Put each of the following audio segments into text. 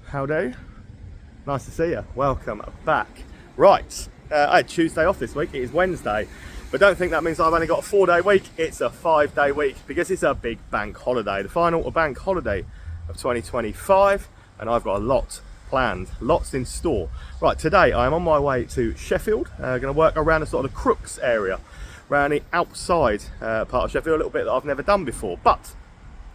Howdy. Nice to see you. Welcome back. Right, I had Tuesday off this week. It is Wednesday, but don't think that means I've only got a 4-day week. It's a 5-day week because it's a big bank holiday, the final bank holiday of 2025, and I've got a lot planned, lots in store. Right, today I am on my way to Sheffield. Going to work around the sort of the Crookes area, around the outside part of Sheffield, a little bit that I've never done before, but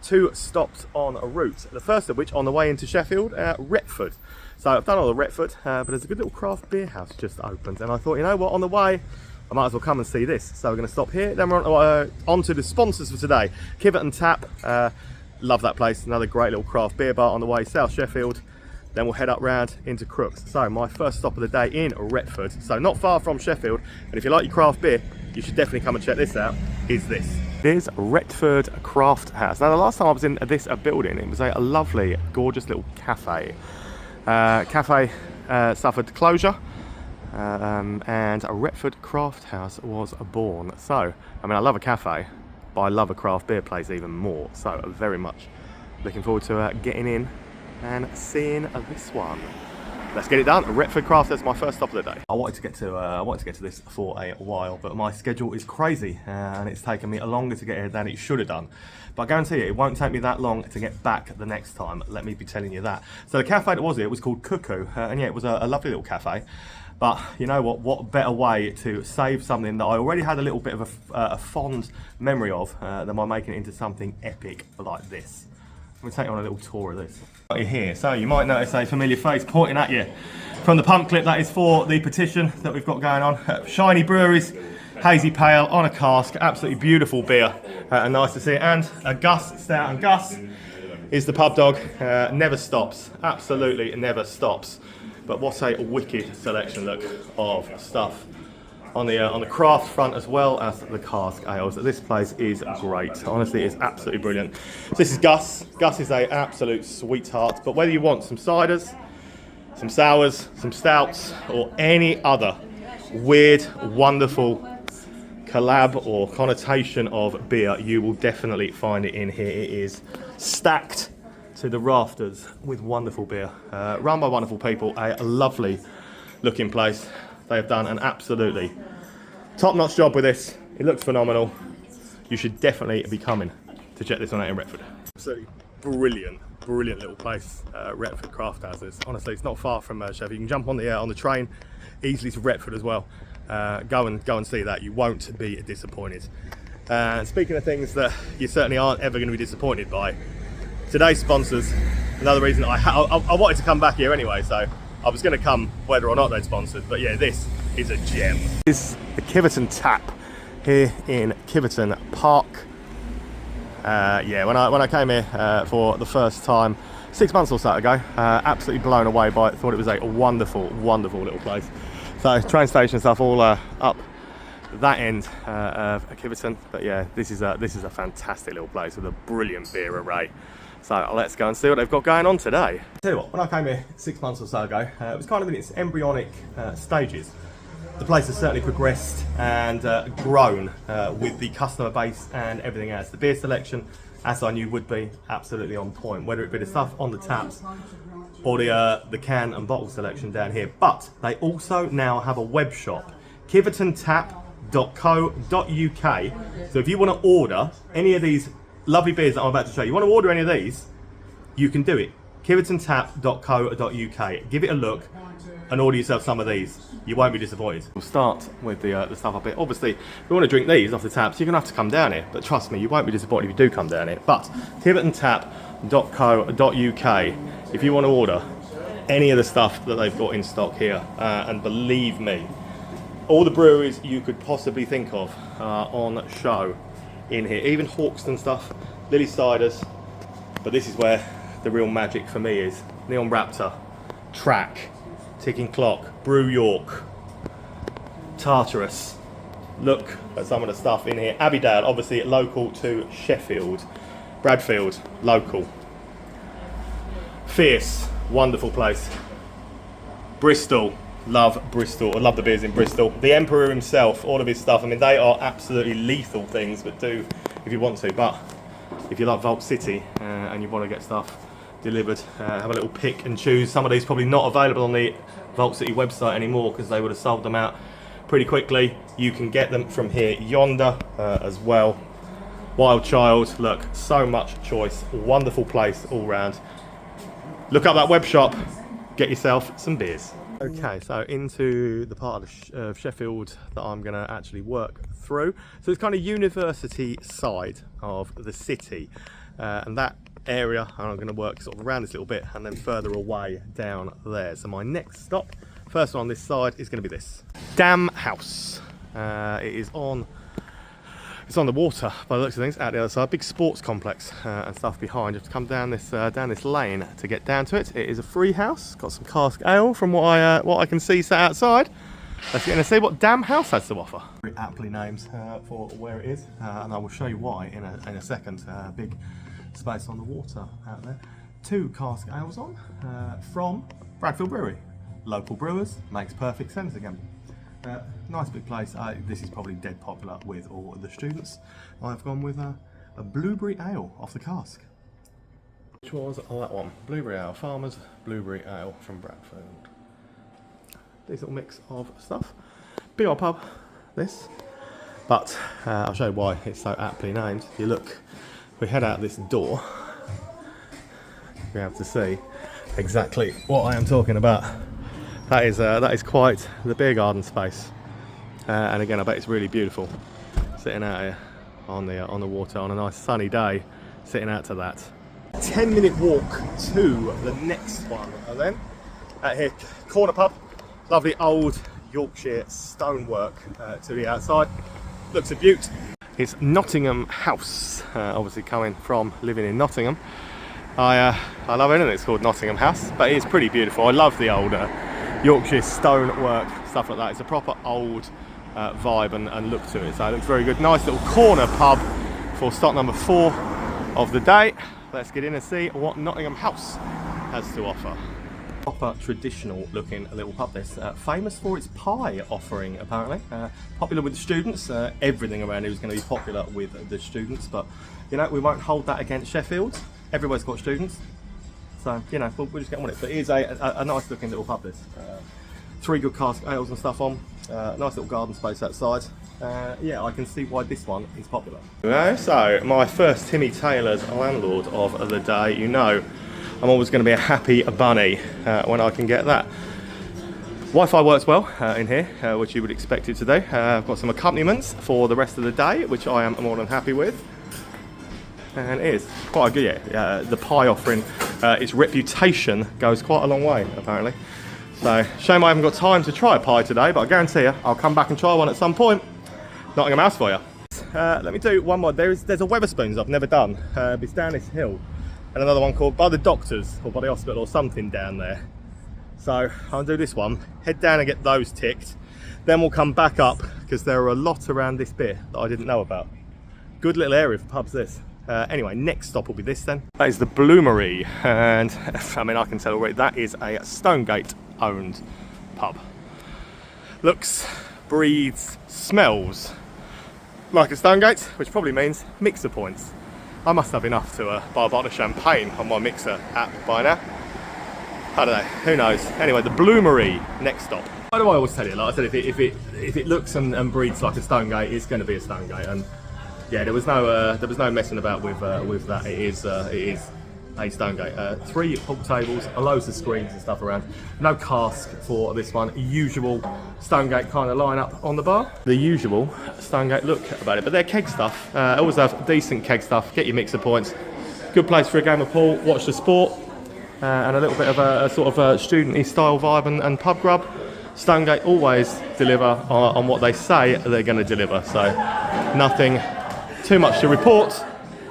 2 stops on a route. The first of which on the way into Sheffield, Retford. So I've done all the Retford, but there's a good little craft beer house just opened, and I thought, you know what, on the way I might as well come and see this. So we're going to stop here, then we're on to the sponsors for today. Kiveton Tap, love that place, another great little craft beer bar on the way south Sheffield. Then we'll head up round into Crookes. So my first stop of the day in Retford, so not far from Sheffield, and if you like your craft beer, you should definitely come and check this out, is this. There's Retford Craft House. Now the last time I was in this building, it was a lovely, gorgeous little cafe. Cafe suffered closure, and a Retford Craft House was born. So, I mean, I love a cafe, but I love a craft beer place even more. So very much looking forward to getting in and seeing this one. Let's get it done. Retford Craft is my first stop of the day. I wanted to get to this for a while, but my schedule is crazy, and it's taken me longer to get here than it should have done. But I guarantee you, it won't take me that long to get back the next time. Let me be telling you that. So the cafe that was here was called Cuckoo, and yeah, it was a lovely little cafe. But you know what better way to save something that I already had a little bit of a fond memory of than by making it into something epic like this. I'm going to take you on a little tour of this. Here, so you might notice a familiar face pointing at you from the pump clip. That is for the petition that we've got going on. Shiny Breweries, hazy pale on a cask, absolutely beautiful beer, and nice to see it. And a Gus Stout, and Gus is the pub dog, never stops, absolutely never stops. But what a wicked selection, look, of stuff on the craft front as well as the cask ales. This place is great. Honestly, it's absolutely brilliant. So this is Gus. Gus is an absolute sweetheart. But whether you want some ciders, some sours, some stouts, or any other weird, wonderful collab or connotation of beer, you will definitely find it in here. It is stacked to the rafters with wonderful beer, run by wonderful people. A lovely looking place. They have done an absolutely top-notch job with this. It looks phenomenal. You should definitely be coming to check this one out in Retford. Absolutely brilliant little place, Retford Craft Houses. Honestly, it's not far from Sheffield. You can jump on the train easily to Retford as well. Go and see that. You won't be disappointed. Speaking of things that you certainly aren't ever going to be disappointed by, today's sponsors. Another reason I wanted to come back here anyway, so I was going to come whether or not they'd sponsored, but yeah, this is a gem. This is the Kiveton Tap here in Kiveton Park. Yeah, when I came here for the first time 6 months or so ago, absolutely blown away by it. Thought it was a wonderful little place. So train station stuff all up that end of Kiveton, but yeah, this is a fantastic little place with a brilliant beer array. So let's go and see what they've got going on today. Tell you what, when I came here 6 months or so ago, it was kind of in its embryonic stages. The place has certainly progressed and grown with the customer base and everything else. The beer selection, as I knew would be, absolutely on point, whether it be the stuff on the taps or the can and bottle selection down here. But they also now have a web shop, kivetontap.co.uk. So if you want to order any of these lovely beers that I'm about to show you, want to order any of these, you can do it. kivetontap.co.uk. Give it a look and order yourself some of these. You won't be disappointed. We'll start with the stuff up here. Obviously, if you want to drink these off the taps, you're going to have to come down here. But trust me, you won't be disappointed if you do come down here. But kivetontap.co.uk, if you want to order any of the stuff that they've got in stock here, and believe me, all the breweries you could possibly think of are on show in here, even Hawkston stuff, Lily Ciders, but this is where the real magic for me is. Neon Raptor, Track, Ticking Clock, Brew York, Tartarus. Look at some of the stuff in here. Abbeydale, obviously local to Sheffield. Bradfield, local. Fierce, wonderful place. Bristol, love Bristol. I love the beers in Bristol. The Emperor himself, all of his stuff. I mean, they are absolutely lethal things, but do if you want to. But if you like Vault City and you want to get stuff delivered. Have a little pick and choose. Some of these probably not available on the Vault City website anymore because they would have sold them out pretty quickly. You can get them from here yonder as well. Wild Child, look, so much choice. Wonderful place all round. Look up that web shop, get yourself some beers. Okay, so into the part of Sheffield that I'm going to actually work through. So it's kind of university side of the city, and that area, and I'm going to work sort of around this little bit and then further away down there. So my next stop, first one on this side, is going to be this Nottingham House. It is on. It's on the water by the looks of things, out the other side. Big sports complex and stuff behind. You have to come down this lane to get down to it. It is a free house. Got some cask ale from what I can see sat outside. Let's get in and see what Nottingham House has to offer. Very aptly named for where it is, and I will show you why in a second. Big space on the water out there. 2 cask ales on from Bradfield Brewery. Local brewers, makes perfect sense again. Nice big place. This is probably dead popular with all the students. I've gone with a blueberry ale off the cask. Which was that one? Blueberry ale, Farmers Blueberry Ale from Bradford. Decent little mix of stuff. Big old pub, this. But I'll show you why it's so aptly named. If you look, we head out this door, we have to see exactly what I am talking about. That is quite the beer garden space, and again I bet it's really beautiful sitting out here on the water on a nice sunny day, sitting out to that. 10-minute walk to the next one, and then out here, corner pub, lovely old Yorkshire stonework to the outside, looks a beaut. It's Nottingham House, obviously coming from living in Nottingham. I love anything that's called Nottingham House, but it is pretty beautiful. I love the older Yorkshire stonework, stuff like that. It's a proper old vibe and look to it, so it looks very good. Nice little corner pub for stop number 4 of the day. Let's get in and see what Nottingham House has to offer. Proper traditional looking little pub this, famous for its pie offering apparently. Popular with the students, everything around here is going to be popular with the students, but you know, we won't hold that against Sheffield. Everywhere's got students. So, you know, we'll just get on with it. But it is a nice looking little pub this. 3 good cask ales and stuff on. Nice little garden space outside. Yeah, I can see why this one is popular. So, my first Timmy Taylor's landlord of the day. You know, I'm always going to be a happy bunny when I can get that. Wi-Fi works well in here, which you would expect it to do. I've got some accompaniments for the rest of the day, which I am more than happy with. And it is quite a good, the pie offering, its reputation goes quite a long way apparently. So shame I haven't got time to try a pie today, but I guarantee you I'll come back and try one at some point. Nottingham House for you. Let me do one more. There's a Wetherspoons I've never done. It's down this hill, and another one called by the doctors or by the hospital or something down there. So I'll do this one, head down and get those ticked, then we'll come back up because there are a lot around this bit that I didn't know about. Good little area for pubs this. Anyway, next stop will be this then. That is the Bloomery, and I mean, I can tell already that is a Stonegate owned pub. Looks, breathes, smells like a Stonegate, which probably means mixer points. I must have enough to buy a bottle of champagne on my mixer app by now. I don't know, who knows. Anyway, the Bloomery, next stop. Why do I always tell you? Like I said, if it looks and breathes like a Stonegate, it's going to be a Stonegate. And yeah, there was no messing about with that. It is a Stonegate. 3 pool tables, loads of screens and stuff around. No cask for this one. Usual Stonegate kind of lineup on the bar. The usual Stonegate look about it, but they're keg stuff. Always have decent keg stuff. Get your mixer points. Good place for a game of pool. Watch the sport, and a little bit of a sort of a studenty style vibe and pub grub. Stonegate always deliver on what they say they're going to deliver. So nothing too much to report.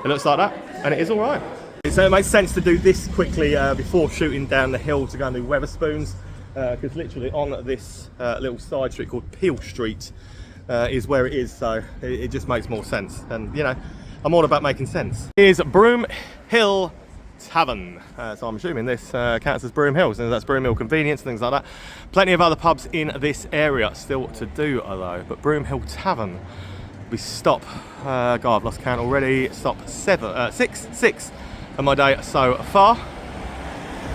It looks like that, and it is all right. So it makes sense to do this quickly before shooting down the hill to go and do Wetherspoons, because literally on this little side street called Peel Street is where it is, so it just makes more sense. And you know, I'm all about making sense. Here's Broom Hill Tavern, so I'm assuming this counts as Broom Hill, since that's Broom Hill Convenience and things like that. Plenty of other pubs in this area still to do though, but Broom Hill Tavern, we stop, God I've lost count already, stop 6 of my day so far.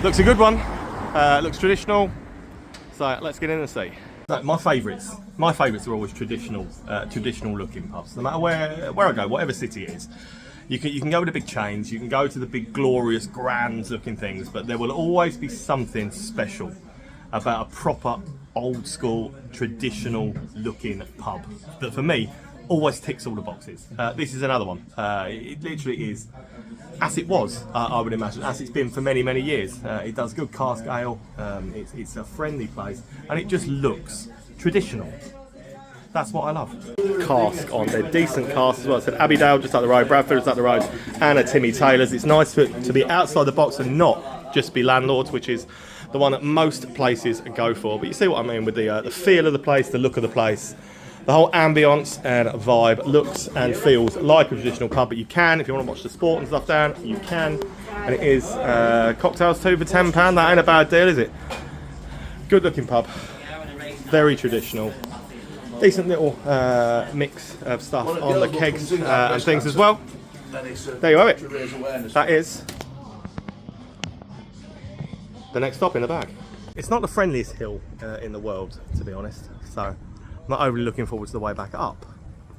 Looks a good one. Looks traditional. So let's get in and see. No, my favourites are always traditional looking pubs. No matter where I go, whatever city it is. You can go to the big chains, you can go to the big glorious grand looking things, but there will always be something special about a proper old school traditional looking pub that for me always ticks all the boxes. This is another one. It literally is as it was, I would imagine, as it's been for many years. It does good cask ale, it's a friendly place, and it just looks traditional. That's what I love. Cask on, they're decent casks as well. So Abbeydale just up the road, Bradford just up the road, and a Timmy Taylor's. It's nice to be outside the box and not just be landlords, which is the one that most places go for. But you see what I mean with the feel of the place, the look of the place. The whole ambience and vibe looks and feels like a traditional pub, but you can, if you want to watch the sport and stuff down, you can. And it is cocktails too for £10. That ain't a bad deal, is it? Good looking pub, very traditional. Decent little mix of stuff on the kegs and things as well. There you have it. That is the next stop in the bag. It's not the friendliest hill in the world, to be honest, so I'm not overly looking forward to the way back up,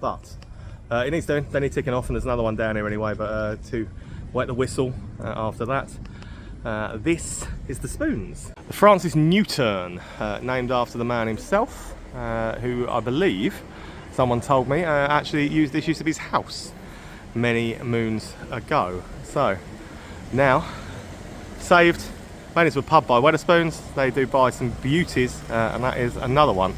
but it needs doing. They need ticking off, and there's another one down here anyway, but to wet the whistle after that. This is the Spoons. The Francis Newton, named after the man himself, who I believe, someone told me, actually used to be his house many moons ago. So now saved, made into a pub by Wetherspoons. They do buy some beauties, and that is another one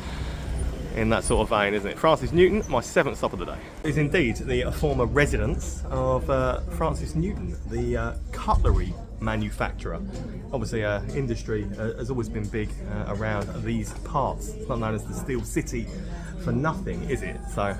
in that sort of vein, isn't it? Francis Newton, my 7th stop of the day, is indeed the former residence of Francis Newton, the cutlery manufacturer. Obviously, industry has always been big around these parts. It's not known as the Steel City for nothing, is it? So,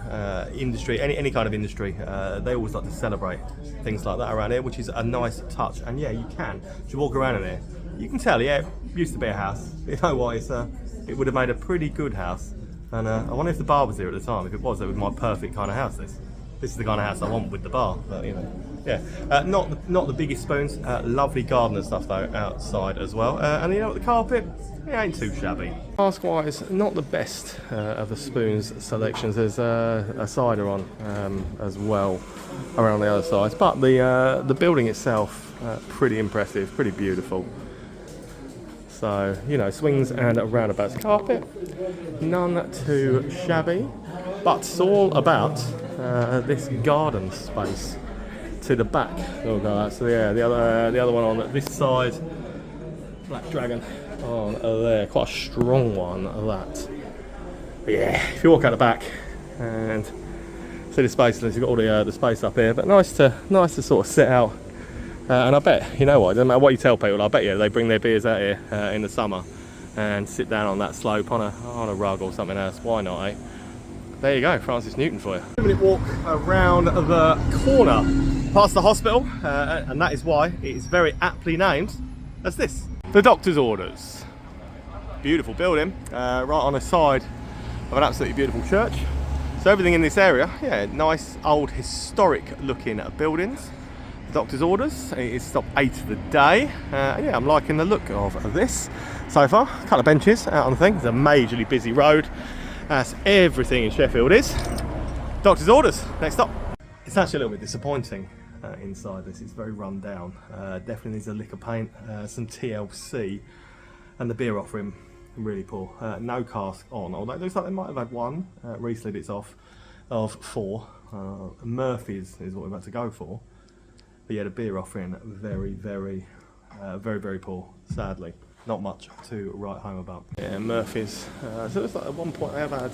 industry, any kind of industry, they always like to celebrate things like that around here, which is a nice touch. And yeah, you can. As you walk around in here, you can tell, yeah, it used to be a house. You know what? It would have made a pretty good house. And I wonder if the bar was there at the time. If it was, that was my perfect kind of house. This is the kind of house I want with the bar. But you know, yeah, not the biggest spoons. Lovely gardener stuff though outside as well. And you know what, the carpet, it ain't too shabby. Cask-wise, not the best of the spoons selections. There's a cider on as well around the other side. But the building itself, pretty impressive, pretty beautiful. So, you know, swings and roundabouts. Carpet, none too shabby, but it's all about this garden space to the back. Oh no, that's the other one on this side. Black Dragon on there, quite a strong one of that. But yeah, if you walk out the back and see the space, you've got all the space up here. But nice to sort of sit out. And I bet, you know what, it doesn't matter what you tell people, I bet you they bring their beers out here in the summer and sit down on that slope on a rug or something else. Why not, eh? There you go, Francis Newton for you. 2-minute walk around the corner past the hospital, and that is why it is very aptly named as this. The Doctor's Orders. Beautiful building, right on the side of an absolutely beautiful church. So everything in this area, yeah, nice old historic looking buildings. Doctor's Orders. It is stop 8 of the day. Yeah, I'm liking the look of this so far. A couple of benches out on the thing. It's a majorly busy road, as everything in Sheffield is. Doctor's Orders. Next stop. It's actually a little bit disappointing inside this. It's very run down. Definitely needs a lick of paint, some TLC, and the beer offering really poor. No cask on, although it looks like they might have had one recently that's off of 4. Murphy's is what we're about to go for. But yeah, the beer offering very poor, sadly. Not much to write home about. Yeah, Murphy's. So it looks like at one point they have had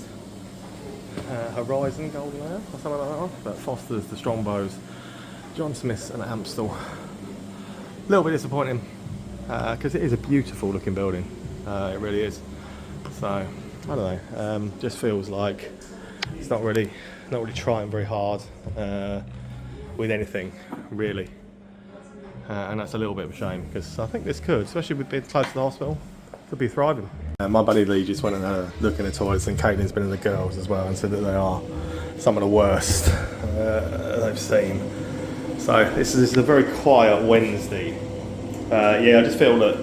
Horizon Golden Ale or something like that one. But Foster's, the Strongbows, John Smith's and Amstel. A little bit disappointing because it is a beautiful looking building. It really is. So, I don't know, just feels like it's not really trying very hard. With anything, really. And that's a little bit of a shame, because I think this could, especially with being close to the hospital, could be thriving. My buddy Lee just went and had a look in the toilets, and Caitlin's been in the girls as well, and said that they are some of the worst they've seen. So this is a very quiet Wednesday Yeah, I just feel that.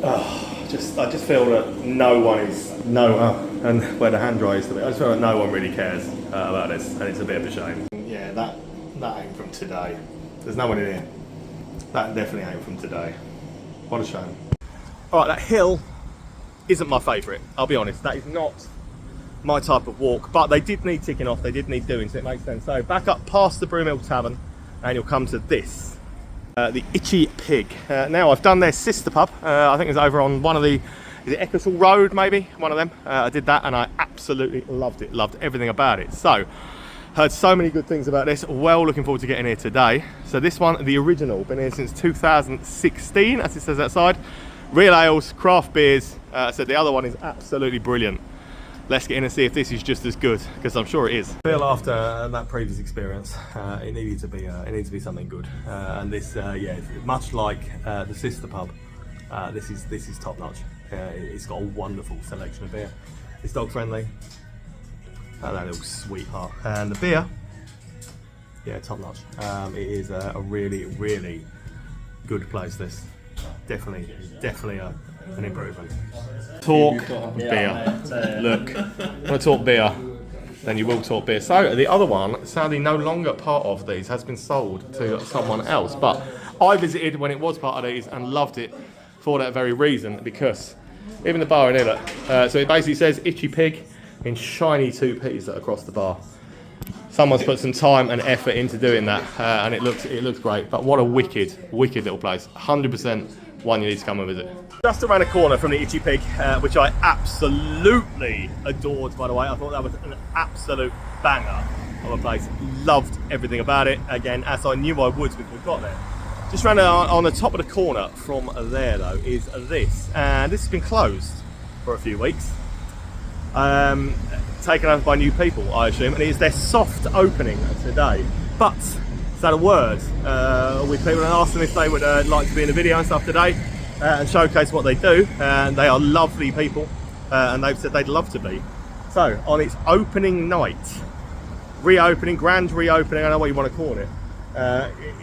I just feel that no one is and where the hand dryer is to be. I just feel that no one really cares about this, and it's a bit of a shame. Yeah, that ain't from today. There's no one in here. That definitely ain't from today. What a shame. All right, that hill isn't my favourite. I'll be honest. That is not my type of walk, but they did need ticking off. They did need doing, so it makes sense. So back up past the Broom Hill Tavern, and you'll come to this. The Itchy Pig. Now I've done their sister pub. I think it's over on one of the, is it Ecclesall Road maybe? One of them. I did that and I absolutely loved it. Loved everything about it. So, heard so many good things about this. Well looking forward to getting here today. So this one, the original, been here since 2016 as it says outside. Real ales, craft beers. So the other one is absolutely brilliant. Let's get in and see if this is just as good, because I'm sure it is. I feel after that previous experience, it needed to be something good, and this, yeah, much like the sister pub, this is top notch. It's got a wonderful selection of beer. It's dog friendly. That little sweetheart, and the beer, yeah, top notch. It is a really good place. This definitely an improvement. Talk beer. Look, when I talk beer, then you will talk beer. So the other one, sadly no longer part of these, has been sold to someone else. But I visited when it was part of these and loved it for that very reason, because even the bar in here, look, so it basically says Itchy Pig in shiny 2Ps that are across the bar. Someone's put some time and effort into doing that, and it looks great. But what a wicked little place. 100% one you need to come and visit. Just around the corner from the Itchy Pig, which I absolutely adored, by the way. I thought that was an absolute banger of a place. Loved everything about it, again, as I knew I would before we got there. Just around on the top of the corner from there, though, is this. And this has been closed for a few weeks. Taken over by new people, I assume, and it is their soft opening today. But had a word with people and asked them if they would like to be in the video and stuff today and showcase what they do, and they are lovely people, and they've said they'd love to be. So on its opening night, grand reopening, I don't know what you want to call it,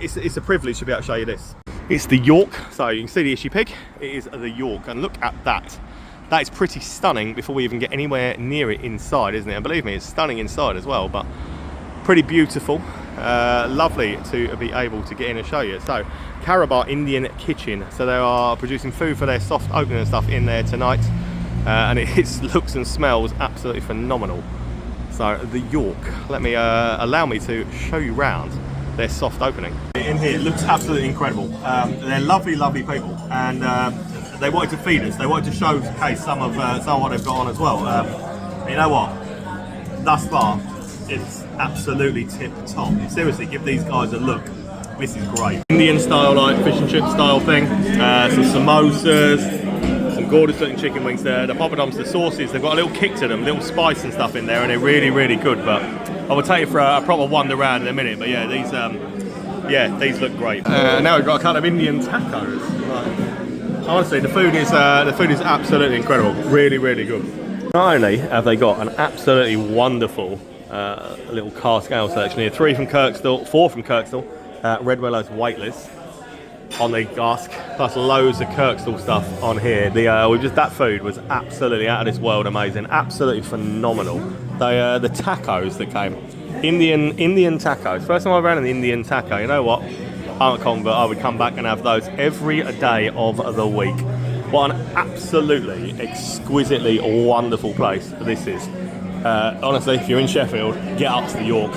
it's a privilege to be able to show you this. It's the York, so you can see the Itchy Pig. It is the York, and look at that. That is pretty stunning before we even get anywhere near it inside, isn't it? And believe me, it's stunning inside as well, but pretty beautiful. Lovely to be able to get in and show you. So, Carabar Indian Kitchen. So they are producing food for their soft opening and stuff in there tonight, and it looks and smells absolutely phenomenal. So the York. Let me allow me to show you round their soft opening. In here, it looks absolutely incredible. They're lovely people, and they wanted to feed us. They wanted to showcase some of what they've got on as well. You know what? Thus far, it's absolutely tip top. Seriously, give these guys a look. This is great. Indian style, like fish and chip style thing. Some samosas, some gorgeous looking chicken wings there. The poppadoms, the sauces, they've got a little kick to them, little spice and stuff in there, and they're really good. But I will take you for a proper wander around in a minute. But yeah, these look great. Now we've got a couple of Indian tacos. Honestly, the food is absolutely incredible. Really good. Not only have they got an absolutely wonderful little cask ale selection here, 3 from Kirkstall, 4 from Kirkstall, Red Willow's Waitlist on the cask, plus loads of Kirkstall stuff on here. That food was absolutely out of this world amazing, absolutely phenomenal. The tacos that came, Indian tacos. First time I've had an Indian taco. You know what? I'm a convert. I would come back and have those every day of the week. What an absolutely exquisitely wonderful place this is. Honestly, if you're in Sheffield, get up to the York,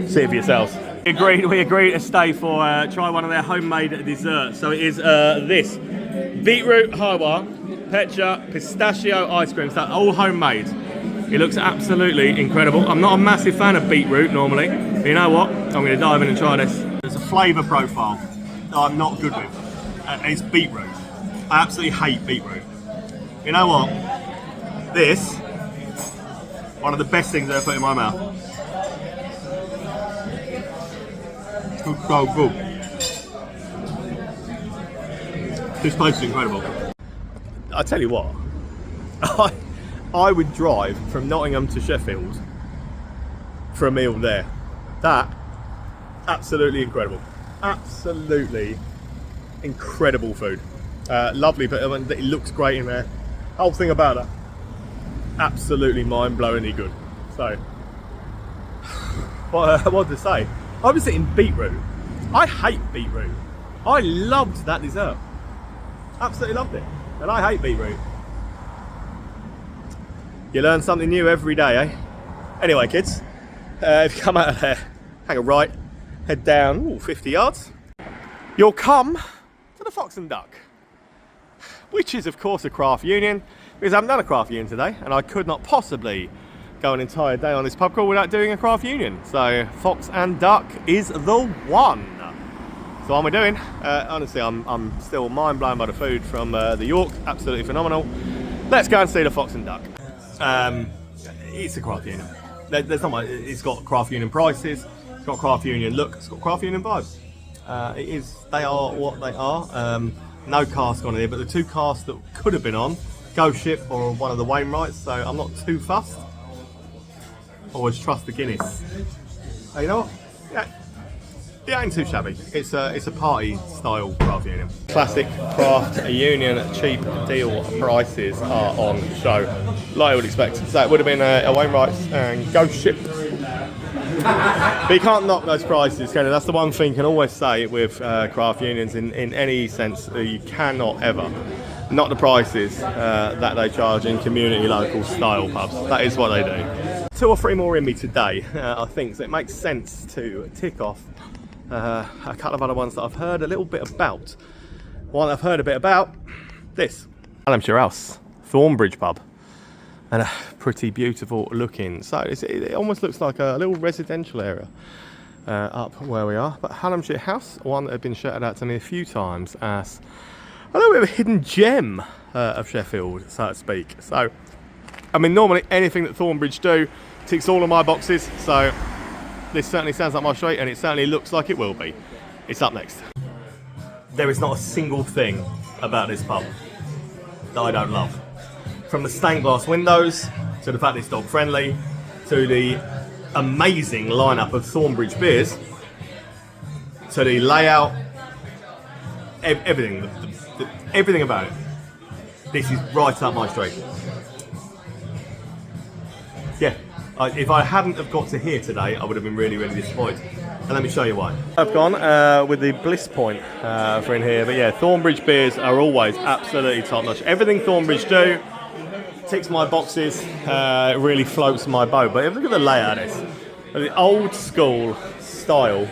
see it for yourselves. We agreed to stay for try one of their homemade desserts. So it is this beetroot halwa, pecha, pistachio ice cream. So all homemade. It looks absolutely incredible. I'm not a massive fan of beetroot normally, but you know what? I'm going to dive in and try this. There's a flavour profile that I'm not good with, and it's beetroot. I absolutely hate beetroot. You know what? This, one of the best things I've ever put in my mouth. It's so good. This place is incredible. I tell you what, I would drive from Nottingham to Sheffield for a meal there. That, absolutely incredible. Absolutely incredible food. Lovely, but it looks great in there. Whole thing about it, absolutely mind-blowingly good. So, what to say? I was eating beetroot. I hate beetroot. I loved that dessert. Absolutely loved it. And I hate beetroot. You learn something new every day, eh? Anyway, kids, if you come out of there, hang a right, head down 50 yards, you'll come to the Fox and Duck, which is of course a craft union, because I haven't done a craft union today, and I could not possibly go an entire day on this pub crawl without doing a craft union. So Fox and Duck is the one. So what am I doing? Honestly, I'm still mind blown by the food from the York, absolutely phenomenal. Let's go and see the Fox and Duck. It's a craft union. There's not much. It's got craft union prices, it's got craft union look, it's got craft union vibes. They are what they are. No cask on here, but the two casks that could have been on, Ghost Ship or one of the Wainwrights, so I'm not too fussed. Always trust the Guinness. You know what? Yeah, it ain't too shabby. It's a party style craft union. Classic craft union cheap deal prices are on show, like I would expect. So it would have been a Wainwright's and Ghost Ship. But you can't knock those prices, can you? That's the one thing you can always say with craft unions in any sense. You cannot ever knock the prices that they charge in community local style pubs. That is what they do. 2 or 3 more in me today, I think, so it makes sense to tick off a couple of other ones that I've heard a little bit about. One I've heard a bit about, this. Hallamshire House, Thornbridge pub. And a pretty beautiful looking. So it almost looks like a little residential area up where we are. But Hallamshire House, one that had been shouted out to me a few times as a little bit of a hidden gem of Sheffield, so to speak. So, I mean, normally anything that Thornbridge do ticks all of my boxes. So this certainly sounds like my street, and it certainly looks like it will be. It's up next. There is not a single thing about this pub that I don't love. From the stained glass windows, to the fact it's dog friendly, to the amazing lineup of Thornbridge beers, to the layout, everything, everything about it. This is right up my street. Yeah, if I hadn't have got to here today, I would have been really, really disappointed. And let me show you why. I've gone with the Bliss Point for in here, but yeah, Thornbridge beers are always absolutely top notch. Everything Thornbridge do ticks my boxes, it really floats my boat. But look at the layout of this. The old school style.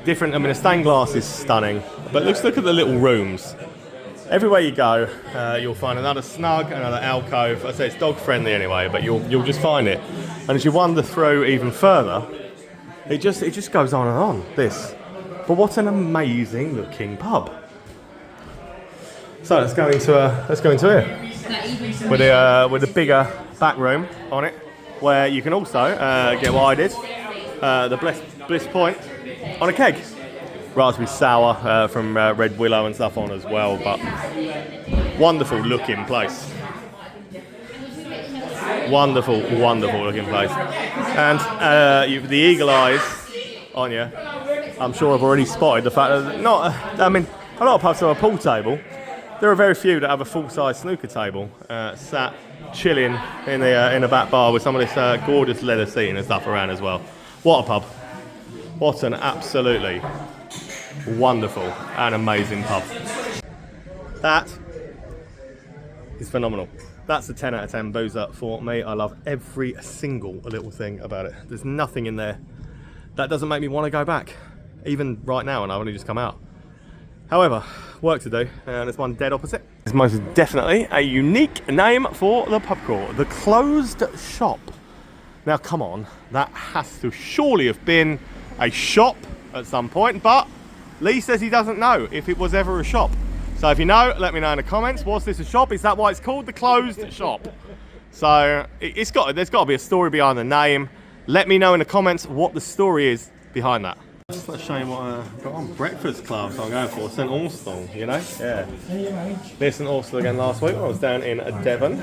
Different, I mean the stained glass is stunning, but look at the little rooms. Everywhere you go, you'll find another snug, another alcove. I say it's dog friendly anyway, but you'll just find it. And as you wander through even further, it just goes on and on, this. But what an amazing looking pub. So let's go into here. With a bigger back room on it, where you can also get what I did, the Bliss Point on a keg. Raspberry sour from Red Willow and stuff on as well, but wonderful looking place. Wonderful, wonderful looking place. And the eagle eyes on you, I'm sure I've already spotted the fact that a lot of pubs have a pool table. There are very few that have a full-size snooker table sat chilling in the back bar with some of this gorgeous leather seating and stuff around as well. What a pub. What an absolutely wonderful and amazing pub. That is phenomenal. That's a 10 out of 10 boozer for me. I love every single little thing about it. There's nothing in there that doesn't make me want to go back, even right now, and I've only just come out. However, work to do, and there's one dead opposite. It's most definitely a unique name for the pub crawl, the Closed Shop. Now come on, that has to surely have been a shop at some point, but Lee says he doesn't know if it was ever a shop. So if you know, let me know in the comments. Was this a shop? Is that why it's called the Closed Shop? So there's got to be a story behind the name. Let me know in the comments what the story is behind that. Let's show you what I've got on. Breakfast clubs I'm going for. St Austell, you know? Yeah. Near St Austell again last week when I was down in Devon.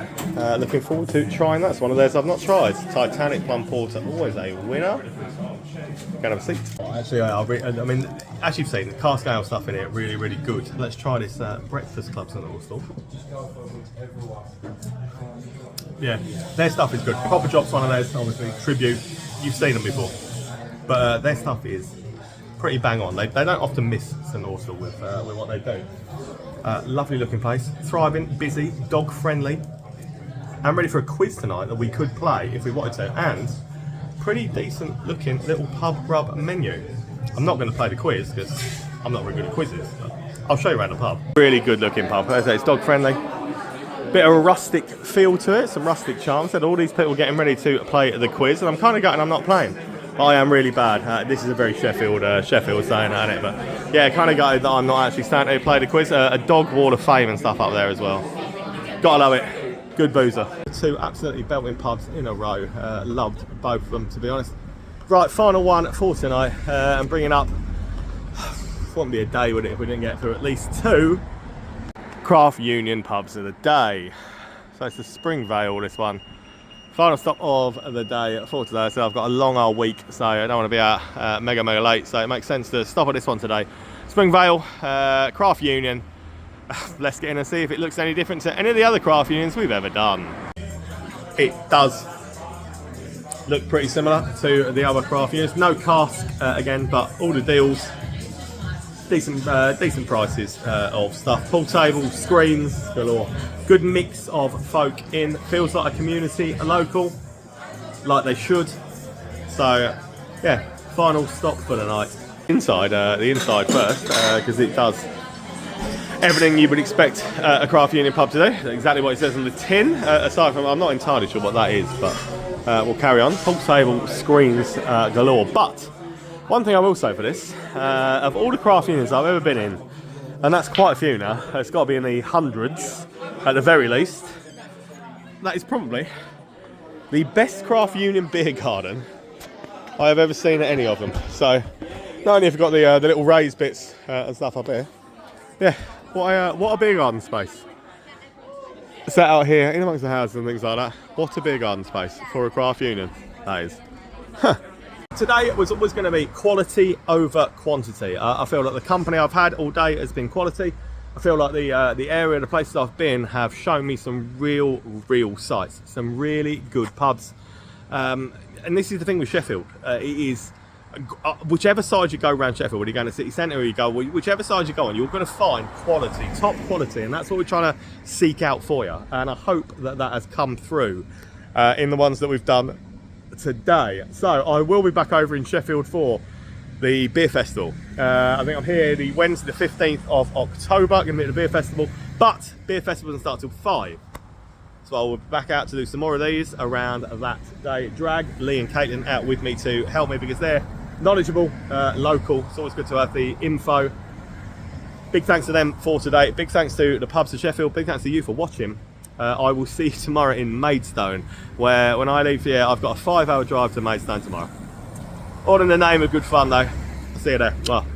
Looking forward to trying that. It's one of those I've not tried. Titanic Plum Porter, always a winner. Gonna have a seat. Actually, I mean, as you've seen, the cask ale stuff in it, really, really good. Let's try this Breakfast Club St Austell. Yeah, their stuff is good. Copper Drop's one of those, obviously, tribute. You've seen them before. But their stuff is pretty bang on. They don't often miss St Austell with what they do. Lovely looking place, thriving, busy, dog friendly. I'm ready for a quiz tonight that we could play if we wanted to, and pretty decent looking little pub grub menu. I'm not going to play the quiz because I'm not very good at quizzes, but I'll show you around the pub. Really good looking pub. As I say, it's dog friendly. Bit of a rustic feel to it, some rustic charm. Said all these people getting ready to play the quiz, and I'm kind of gutted I'm not playing. I am really bad. This is a very Sheffield saying, isn't it? But yeah, kind of gutted that I'm not actually standing to play the quiz. A dog wall of fame and stuff up there as well. Gotta love it. Good boozer. Two absolutely belting pubs in a row. Loved both of them, to be honest. Right, final one for tonight. I'm bringing up, it wouldn't be a day, would it, if we didn't get through at least two craft union pubs of the day. So it's the Springvale, this one. Final stop of the day for today. So I've got a long old week, so I don't want to be out mega late, so it makes sense to stop at this one today. Springvale, craft union. Let's get in and see if it looks any different to any of the other craft unions we've ever done. It does look pretty similar to the other craft unions. No cask again, but all the deals, decent prices of stuff. Pool tables, screens galore. Good mix of folk in. Feels like a community, a local, like they should. So yeah, final stop for the night. Inside, the inside first, because it does everything you would expect a craft union pub to do. Exactly what it says on the tin. Aside from, I'm not entirely sure what that is, but we'll carry on. Pool table, screens galore. But one thing I will say for this, of all the craft unions I've ever been in, and that's quite a few now, it's got to be in the hundreds at the very least, that is probably the best craft union beer garden I have ever seen at any of them. So not only have you got the little raised bits and stuff up here, yeah, what a beer garden space. Set out here in amongst the houses and things like that. What a beer garden space for a craft union that is. Huh. Today was always going to be quality over quantity. I feel like the company I've had all day has been quality. I feel like the area, the places I've been have shown me some real sights, some really good pubs. And this is the thing with Sheffield. It is, whichever side you go around Sheffield, whether you're going to city centre or you go, whichever side you go on, you're going to find quality, top quality, and that's what we're trying to seek out for you. And I hope that that has come through in the ones that we've done today. So I will be back over in Sheffield for the beer festival. I think I'm here the Wednesday the 15th of October, going to be at the beer festival, but beer festival doesn't start till 5, so I will be back out to do some more of these around that day. Drag Lee and Caitlin out with me to help me because they're knowledgeable, local. It's always good to have the info. Big thanks to them for today. Big thanks to the pubs of Sheffield. Big thanks to you for watching. I will see you tomorrow in Maidstone, where when I leave here, I've got a 5-hour drive to Maidstone tomorrow. All in the name of good fun though. I'll see you there. Well.